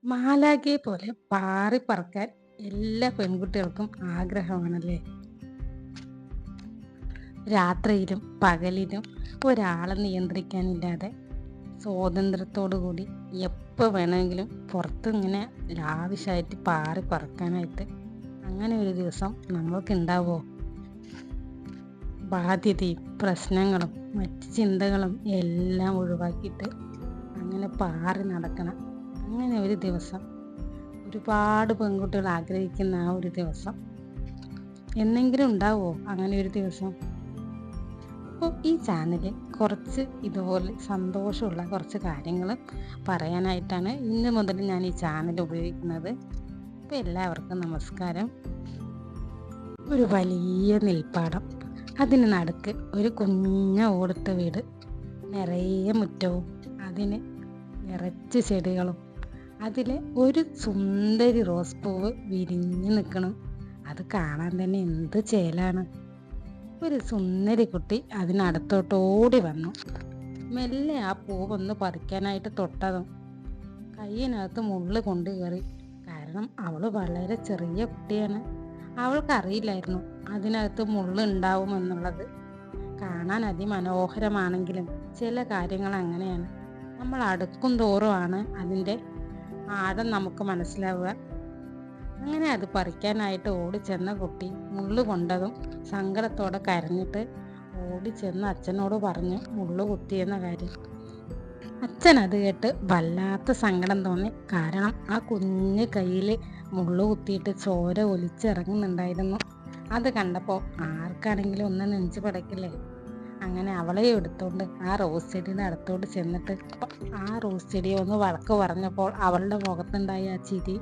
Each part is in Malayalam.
മാലാഖയെ പോലെ പാറി പറക്കാൻ എല്ലാ പെൺകുട്ടികൾക്കും ആഗ്രഹമാണല്ലേ. രാത്രിയിലും പകലിലും ഒരാളെ നിയന്ത്രിക്കാനില്ലാതെ സ്വാതന്ത്ര്യത്തോടു കൂടി എപ്പോൾ വേണമെങ്കിലും പുറത്ത് ഇങ്ങനെ ലാവിഷായിട്ട് പാറി പറക്കാനായിട്ട് അങ്ങനെ ഒരു ദിവസം നമ്മൾക്കുണ്ടാവുമോ? ബാധ്യതയും പ്രശ്നങ്ങളും മറ്റ് ചിന്തകളും എല്ലാം ഒഴിവാക്കിയിട്ട് അങ്ങനെ പാറി നടക്കണം. അങ്ങനെ ഒരു ദിവസം ഒരുപാട് പെൺകുട്ടികൾ ആഗ്രഹിക്കുന്ന ആ ഒരു ദിവസം എന്നെങ്കിലും ഉണ്ടാവുമോ അങ്ങനെ ഒരു ദിവസം? അപ്പോൾ ഈ ചാനലിൽ കുറച്ച് ഇതുപോലെ സന്തോഷമുള്ള കുറച്ച് കാര്യങ്ങൾ പറയാനായിട്ടാണ് ഇന്ന് മുതൽ ഞാൻ ഈ ചാനൽ ഉപയോഗിക്കുന്നത്. അപ്പോൾ എല്ലാവർക്കും നമസ്കാരം. ഒരു വലിയ നെൽപ്പാടം, അതിന് നടുക്ക് ഒരു കുഞ്ഞ ഓടിട്ട വീട്, നിറയെ മുറ്റവും അതിന് നിറച്ച് ചെടികളും, അതിൽ ഒരു സുന്ദരി റോസ് പൂവ് വിരിഞ്ഞ് നിൽക്കണം. അത് കാണാൻ തന്നെ എന്ത് ചേലാണ്. ഒരു സുന്ദരി കുട്ടി അതിനടുത്തോട്ട് ഓടി വന്നു. മെല്ലെ ആ പൂവൊന്ന് പറിക്കാനായിട്ട് തൊട്ടതും കയ്യിനകത്ത് മുള്ള് കൊണ്ട് കയറി. കാരണം അവൾ വളരെ ചെറിയ കുട്ടിയാണ്. അവൾക്കറിയില്ലായിരുന്നു അതിനകത്ത് മുള്ള് ഉണ്ടാവുമെന്നുള്ളത്. കാണാൻ അതിമനോഹരമാണെങ്കിലും ചില കാര്യങ്ങൾ അങ്ങനെയാണ്. നമ്മൾ അടുക്കും തോറുമാണ് അതിൻ്റെ ആഴം നമുക്ക് മനസ്സിലാവുക. അങ്ങനെ അത് പറിക്കാനായിട്ട് ഓടിച്ചെന്ന കുട്ടി മുള്ളു കൊണ്ടതും സങ്കടത്തോടെ കരഞ്ഞിട്ട് ഓടിച്ചെന്ന് അച്ഛനോട് പറഞ്ഞു മുള്ളു കുത്തിയെന്ന കാര്യം. അച്ഛൻ അത് കേട്ട് വല്ലാത്ത സങ്കടം തോന്നി. കാരണം ആ കുഞ്ഞ് കയ്യിൽ മുള്ളു കുത്തിയിട്ട് ചോര ഒലിച്ചിറങ്ങുന്നുണ്ടായിരുന്നു. അത് കണ്ടപ്പോൾ ആർക്കാണെങ്കിലും ഒന്ന് നെഞ്ചു പടക്കില്ലേ. അങ്ങനെ അവളെ എടുത്തുകൊണ്ട് ആ റോസ് ചെടിയുടെ അടുത്തോട്ട് ചെന്നിട്ട് ആ റോസ് ചെടിയെ ഒന്ന് വഴക്ക് പറഞ്ഞപ്പോൾ അവളുടെ മുഖത്തുണ്ടായ ആ ചിരി,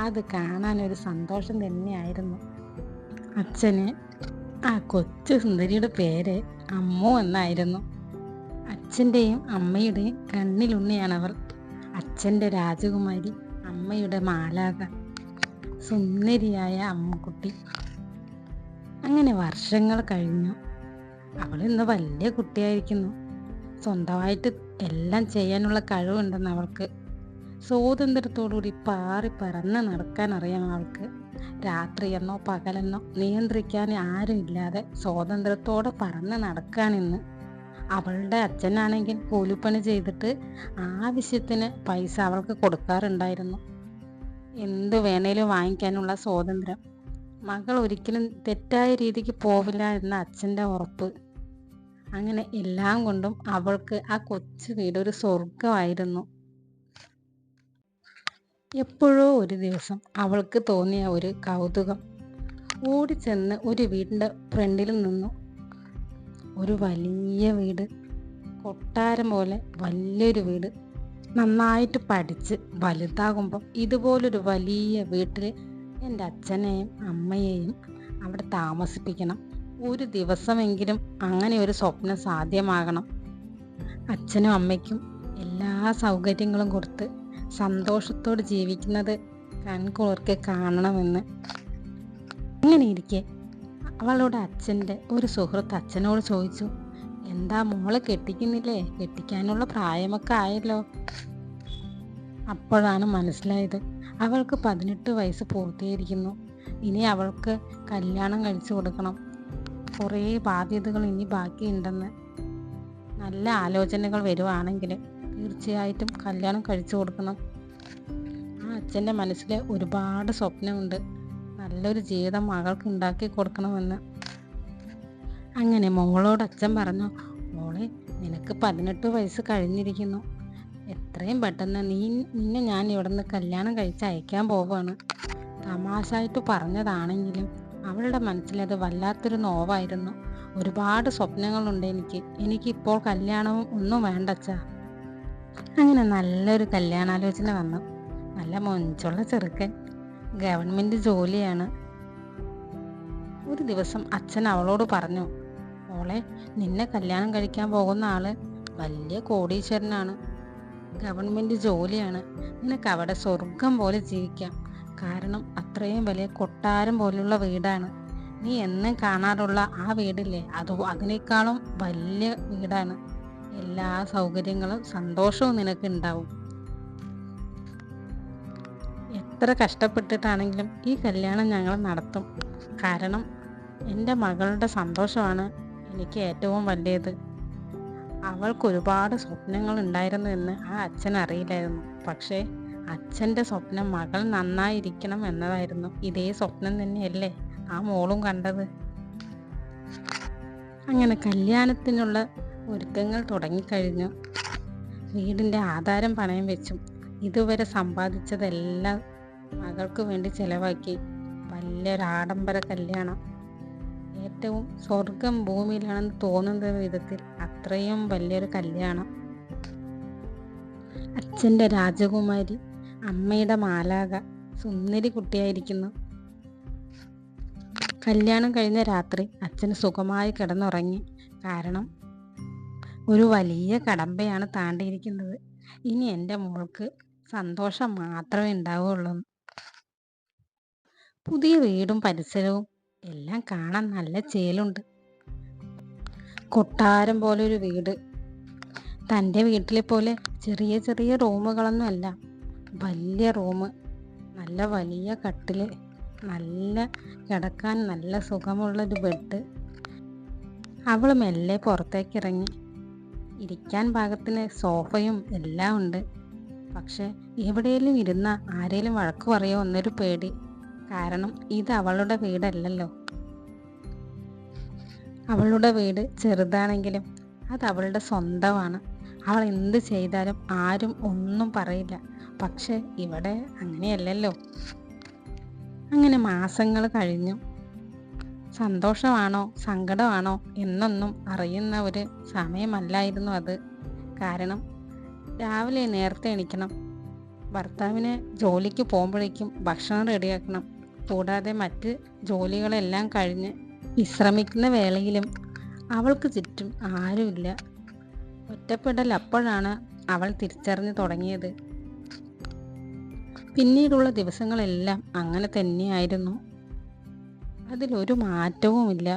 അത് കാണാനൊരു സന്തോഷം തന്നെയായിരുന്നു. അച്ഛന് ആ കൊച്ചു സുന്ദരിയുടെ പേര് അമ്മു എന്നായിരുന്നു. അച്ഛൻ്റെയും അമ്മയുടെയും കണ്ണിലുണ്ണിയാണവൾ. അച്ഛൻ്റെ രാജകുമാരി, അമ്മയുടെ മാലാഖ, സുന്ദരിയായ അമ്മുക്കുട്ടി. അങ്ങനെ വർഷങ്ങൾ കഴിഞ്ഞു. അവൾ ഇന്ന് വലിയ കുട്ടിയായിരിക്കുന്നു. സ്വന്തമായിട്ട് എല്ലാം ചെയ്യാനുള്ള കഴിവുണ്ടെന്ന് അവൾക്ക്. സ്വാതന്ത്ര്യത്തോടുകൂടി പാറി പറന്ന് നടക്കാൻ അറിയാം അവൾക്ക്. രാത്രിയെന്നോ പകലെന്നോ നിയന്ത്രിക്കാൻ ആരും ഇല്ലാതെ സ്വാതന്ത്ര്യത്തോടെ പറന്ന് നടക്കാനിന്ന്. അവളുടെ അച്ഛനാണെങ്കിൽ കൂലിപ്പണി ചെയ്തിട്ട് ആവശ്യത്തിന് പൈസ അവൾക്ക് കൊടുക്കാറുണ്ടായിരുന്നു. എന്ത് വേണേലും വാങ്ങിക്കാനുള്ള സ്വാതന്ത്ര്യം. മകൾ ഒരിക്കലും തെറ്റായ രീതിക്ക് പോവില്ല എന്ന അച്ഛൻ്റെ ഉറപ്പ്. അങ്ങനെ എല്ലാം കൊണ്ടും അവൾക്ക് ആ കൊച്ചു വീട് ഒരു സ്വർഗമായിരുന്നു. എപ്പോഴോ ഒരു ദിവസം അവൾക്ക് തോന്നിയ ഒരു കൗതുകം. ഓടിച്ചെന്ന് ഒരു വീടിൻ്റെ ഫ്രണ്ടിൽ നിന്നു. ഒരു വലിയ വീട്, കൊട്ടാരം പോലെ വലിയൊരു വീട്. നന്നായിട്ട് പഠിച്ച് വലുതാകുമ്പം ഇതുപോലൊരു വലിയ വീട്ടിൽ എൻ്റെ അച്ഛനെയും അമ്മയെയും അവിടെ താമസിപ്പിക്കണം. ഒരു ദിവസമെങ്കിലും അങ്ങനെ ഒരു സ്വപ്നം സാധ്യമാകണം. അച്ഛനും അമ്മയ്ക്കും എല്ലാ സൗകര്യങ്ങളും കൊടുത്ത് സന്തോഷത്തോട് ജീവിക്കുന്നത് കൺകുളിർക്ക് കാണണമെന്ന്. അങ്ങനെ ഇരിക്കെ അവളുടെ അച്ഛൻ്റെ ഒരു സുഹൃത്ത് അച്ഛനോട് ചോദിച്ചു, എന്താ മോളെ കെട്ടിക്കുന്നില്ലേ? കെട്ടിക്കാനുള്ള പ്രായമൊക്കെ ആയല്ലോ. അപ്പോഴാണ് മനസ്സിലായത് അവൾക്ക് 18 വയസ്സ് പൂർത്തീകരിക്കുന്നു. ഇനി അവൾക്ക് കല്യാണം കഴിച്ചു കൊടുക്കണം. കുറേ ബാധ്യതകൾ ഇനി ബാക്കിയുണ്ടെന്ന്. നല്ല ആലോചനകൾ വരുവാണെങ്കിൽ തീർച്ചയായിട്ടും കല്യാണം കഴിച്ചു കൊടുക്കണം. ആ അച്ഛൻ്റെ മനസ്സിൽ ഒരുപാട് സ്വപ്നമുണ്ട്. നല്ലൊരു ജീവിതം മകൾക്ക് ഉണ്ടാക്കി കൊടുക്കണമെന്ന്. അങ്ങനെ മോളോട് അച്ഛൻ പറഞ്ഞു, മോളെ നിനക്ക് 18 വയസ്സ് കഴിഞ്ഞിരിക്കുന്നു. എത്രയും പെട്ടെന്ന് നിന്നെ ഞാൻ ഇവിടെ നിന്ന് കല്യാണം കഴിച്ച് അയക്കാൻ പോവുകയാണ്. തമാശായിട്ട് പറഞ്ഞതാണെങ്കിലും അവളുടെ മനസ്സിലത് വല്ലാത്തൊരു നോവായിരുന്നു. ഒരുപാട് സ്വപ്നങ്ങളുണ്ട് എനിക്കിപ്പോൾ കല്യാണവും ഒന്നും വേണ്ടച്ചാ. അങ്ങനെ നല്ലൊരു കല്യാണാലോചന വന്നു. നല്ല മൊഞ്ചുള്ള ചെറുക്കൻ, ഗവൺമെൻറ് ജോലിയാണ്. ഒരു ദിവസം അച്ഛൻ അവളോട് പറഞ്ഞു, മോളെ നിന്നെ കല്യാണം കഴിക്കാൻ പോകുന്ന ആള് വലിയ കോടീശ്വരനാണ്, ഗവൺമെൻറ് ജോലിയാണ്. നിനക്ക് അവിടെ സ്വർഗം പോലെ ജീവിക്കാം. കാരണം അത്രയും വലിയ കൊട്ടാരം പോലുള്ള വീടാണ്. നീ എന്നും കാണാറുള്ള ആ വീടില്ലേ, അതിനേക്കാളും വലിയ വീടാണ്. എല്ലാ സൗകര്യങ്ങളും സന്തോഷവും നിനക്ക് ഉണ്ടാവും. എത്ര കഷ്ടപ്പെട്ടിട്ടാണെങ്കിലും ഈ കല്യാണം ഞങ്ങൾ നടത്തും. കാരണം എൻ്റെ മകളുടെ സന്തോഷമാണ് എനിക്ക് ഏറ്റവും വലിയത്. അവൾക്ക് ഒരുപാട് സ്വപ്നങ്ങൾ ഉണ്ടായിരുന്നു എന്ന് ആ അച്ഛൻ അറിയില്ലായിരുന്നു. പക്ഷേ അച്ഛൻ്റെ സ്വപ്നം മകൾ നന്നായിരിക്കണം എന്നതായിരുന്നു. ഇതേ സ്വപ്നം തന്നെയല്ലേ ആ മോളും കണ്ടത്. അങ്ങനെ കല്യാണത്തിനുള്ള ഒരുക്കങ്ങൾ തുടങ്ങിക്കഴിഞ്ഞു. വീടിൻ്റെ ആധാരം പണയം വെച്ചും ഇതുവരെ സമ്പാദിച്ചതെല്ലാം മകൾക്ക് വേണ്ടി ചെലവാക്കി വലിയൊരു ആഡംബര കല്യാണം. ഏറ്റവും സ്വർഗം ഭൂമിയിലാണെന്ന് തോന്നുന്ന വിധത്തിൽ അത്രയും വലിയൊരു കല്യാണം. അച്ഛൻ്റെ രാജകുമാരി, അമ്മയുടെ മാലാക, സുന്ദരി കുട്ടിയായിരിക്കുന്നു. കല്യാണം കഴിഞ്ഞ രാത്രി അച്ഛന് സുഖമായി കിടന്നുറങ്ങി. കാരണം ഒരു വലിയ കടമ്പയാണ് താണ്ടിയിരിക്കുന്നത്. ഇനി എൻ്റെ മോൾക്ക് സന്തോഷം മാത്രമേ ഉണ്ടാവുകയുള്ളൂ. പുതിയ വീടും പരിസരവും എല്ലാം കാണാൻ നല്ല ചേലുണ്ട്. കൊട്ടാരം പോലെ ഒരു വീട്. തൻ്റെ വീട്ടിലെ പോലെ ചെറിയ ചെറിയ റൂമുകളൊന്നും അല്ല, വലിയ റൂം, നല്ല വലിയ കട്ടില്, നല്ല കിടക്കാൻ നല്ല സുഖമുള്ളൊരു ബെഡ്. അവൾ മെല്ലെ പുറത്തേക്ക് ഇറങ്ങി. ഇരിക്കാൻ പാകത്തിന് സോഫയും എല്ലാം ഉണ്ട്. പക്ഷെ എവിടെയെങ്കിലും ഇരുന്ന ആരെങ്കിലും വഴക്ക് പറയോ എന്നൊരു പേടി. കാരണം ഇത് അവളുടെ വീടല്ലല്ലോ. അവളുടെ വീട് ചെറുതാണെങ്കിലും അത് അവളുടെ സ്വന്തമാണ്. അവൾ എന്ത് ചെയ്താലും ആരും ഒന്നും പറയില്ല. പക്ഷെ ഇവിടെ അങ്ങനെയല്ലല്ലോ. അങ്ങനെ മാസങ്ങൾ കഴിഞ്ഞു. സന്തോഷമാണോ സങ്കടമാണോ എന്നൊന്നും അറിയുന്ന ഒരു സമയമല്ലായിരുന്നു അത്. കാരണം രാവിലെ നേരത്തെ എണീക്കണം, ഭർത്താവിന് ജോലിക്ക് പോകുമ്പോഴേക്കും ഭക്ഷണം റെഡിയാക്കണം. കൂടാതെ മറ്റ് ജോലികളെല്ലാം കഴിഞ്ഞ് വിശ്രമിക്കുന്ന വേളയിലും അവൾക്ക് ചുറ്റും ആരുമില്ല. ഒറ്റപ്പെടൽ അപ്പോഴാണ് അവൾ തിരിച്ചറിഞ്ഞു തുടങ്ങിയത്. പിന്നീടുള്ള ദിവസങ്ങളെല്ലാം അങ്ങനെ തന്നെയായിരുന്നു. അതിലൊരു മാറ്റവുമില്ല.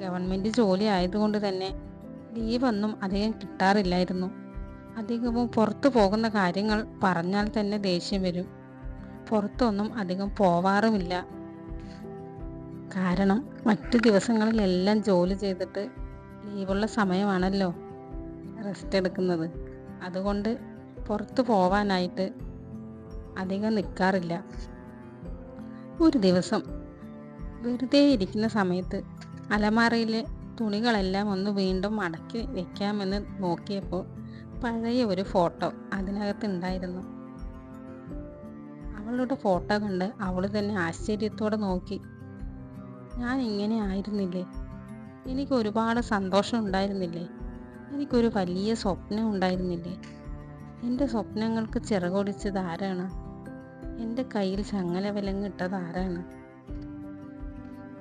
ഗവൺമെൻറ് ജോലി ആയതുകൊണ്ട് തന്നെ ലീവൊന്നും അധികം കിട്ടാറില്ലായിരുന്നു. അധികവും പുറത്തു പോകുന്ന കാര്യങ്ങൾ പറഞ്ഞാൽ തന്നെ ദേഷ്യം വരും. പുറത്തൊന്നും അധികം പോവാറുമില്ല. കാരണം മറ്റു ദിവസങ്ങളിലെല്ലാം ജോലി ചെയ്തിട്ട് ലീവുള്ള സമയമാണല്ലോ റെസ്റ്റ് എടുക്കുന്നത്. അതുകൊണ്ട് പുറത്തു പോവാനായിട്ട് അധികം നിൽക്കാറില്ല. ഒരു ദിവസം വെറുതെ ഇരിക്കുന്ന സമയത്ത് അലമാരയിലെ തുണികളെല്ലാം ഒന്ന് വീണ്ടും മടക്കി വെക്കാമെന്ന് നോക്കിയപ്പോൾ പഴയ ഒരു ഫോട്ടോ അതിനകത്ത് ഉണ്ടായിരുന്നു. അവളുടെ ഫോട്ടോ കണ്ട് അവൾ തന്നെ ആശ്ചര്യത്തോടെ നോക്കി. ഞാൻ ഇങ്ങനെ ആയിരുന്നില്ലേ? എനിക്ക് ഒരുപാട് സന്തോഷം ഉണ്ടായിരുന്നില്ലേ? എനിക്കൊരു വലിയ സ്വപ്നം ഉണ്ടായിരുന്നില്ലേ? എൻ്റെ സ്വപ്നങ്ങൾക്ക് ചിറകൊടിച്ചത് ആരാണ്? എൻ്റെ കയ്യിൽ ചങ്ങല വിലങ്ങിട്ടത് ആരാണ്?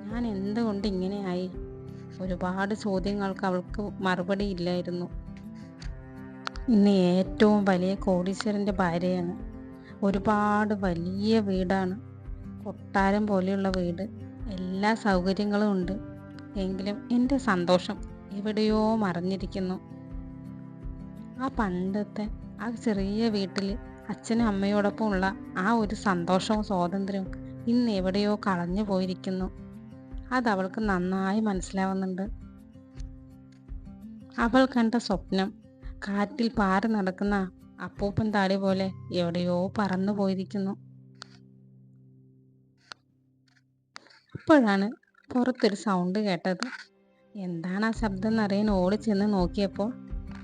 ഞാൻ എന്തുകൊണ്ട് ഇങ്ങനെയായി? ഒരുപാട് ചോദ്യങ്ങൾക്ക് അവൾക്ക് മറുപടി ഇല്ലായിരുന്നു. ഇന്ന് ഏറ്റവും വലിയ കോടീശ്വരൻ്റെ ഭാര്യയാണ്. ഒരുപാട് വലിയ വീടാണ്, കൊട്ടാരം പോലെയുള്ള വീട്, എല്ലാ സൗകര്യങ്ങളും ഉണ്ട്. എങ്കിലും എൻ്റെ സന്തോഷം എവിടെയോ മറഞ്ഞിരിക്കുന്നു. ആ പണ്ടത്തെ ആ ചെറിയ വീട്ടിൽ അച്ഛനും അമ്മയോടൊപ്പം ഉള്ള ആ ഒരു സന്തോഷവും സ്വാതന്ത്ര്യവും ഇന്ന് എവിടെയോ കളഞ്ഞു പോയിരിക്കുന്നു. അതവൾക്ക് നന്നായി മനസ്സിലാവുന്നുണ്ട്. അവൾ കണ്ട സ്വപ്നം കാറ്റിൽ പാറി നടക്കുന്ന അപ്പൂപ്പൻ താടി പോലെ എവിടെയോ പറന്നു പോയിരിക്കുന്നു. അപ്പോഴാണ് പുറത്തൊരു സൗണ്ട് കേട്ടത്. എന്താണ് ആ ശബ്ദം എന്നറിയാൻ ഓടി ചെന്ന് നോക്കിയപ്പോൾ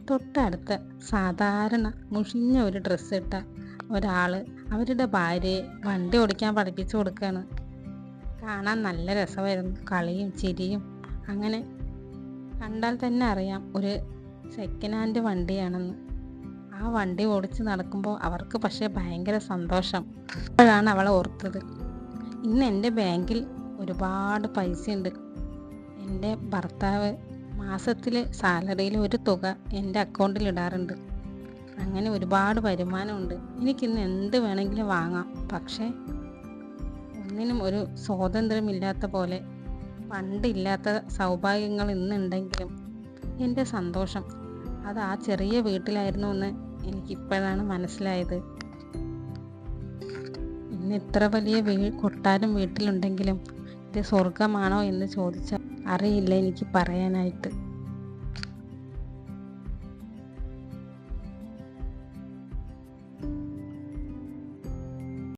തൊട്ടടുത്ത സാധാരണ മുഷിഞ്ഞ ഒരു ഡ്രസ്സ് ഇട്ട ഒരാൾ അവരുടെ ഭാര്യയെ വണ്ടി ഓടിക്കാൻ പഠിപ്പിച്ചു കൊടുക്കുകയാണ്. കാണാൻ നല്ല രസമായിരുന്നു, കളിയും ചിരിയും. അങ്ങനെ കണ്ടാൽ തന്നെ അറിയാം ഒരു സെക്കൻഡ് ഹാൻഡ് വണ്ടിയാണെന്ന്. ആ വണ്ടി ഓടിച്ച് നടക്കുമ്പോൾ അവർക്ക് പക്ഷേ ഭയങ്കര സന്തോഷം. അപ്പോഴാണ് അവൾ ഓർത്തത്, ഇന്ന് എൻ്റെ ബാങ്കിൽ ഒരുപാട് പൈസയുണ്ട്. എൻ്റെ ഭർത്താവ് മാസത്തിൽ സാലറിയിൽ ഒരു തുക എൻ്റെ അക്കൗണ്ടിൽ ഇടാറുണ്ട്. അങ്ങനെ ഒരുപാട് വരുമാനമുണ്ട്. എനിക്കിന്ന് എന്ത് വേണമെങ്കിലും വാങ്ങാം. പക്ഷേ ഒന്നിനും ഒരു സ്വാതന്ത്ര്യമില്ലാത്ത പോലെ, പണ്ടില്ലാത്ത സൗഭാഗ്യങ്ങൾ ഇന്നുണ്ടെങ്കിലും എൻ്റെ സന്തോഷം അത് ആ ചെറിയ വീട്ടിലായിരുന്നു എന്ന് എനിക്കിപ്പോഴാണ് മനസ്സിലായത്. ഇന്ന് ഇത്ര വലിയ കൊട്ടാരം വീട്ടിലുണ്ടെങ്കിലും ഇത് സ്വർഗമാണോ എന്ന് ചോദിച്ചാൽ അറിയില്ല എനിക്ക് പറയാനായിട്ട്.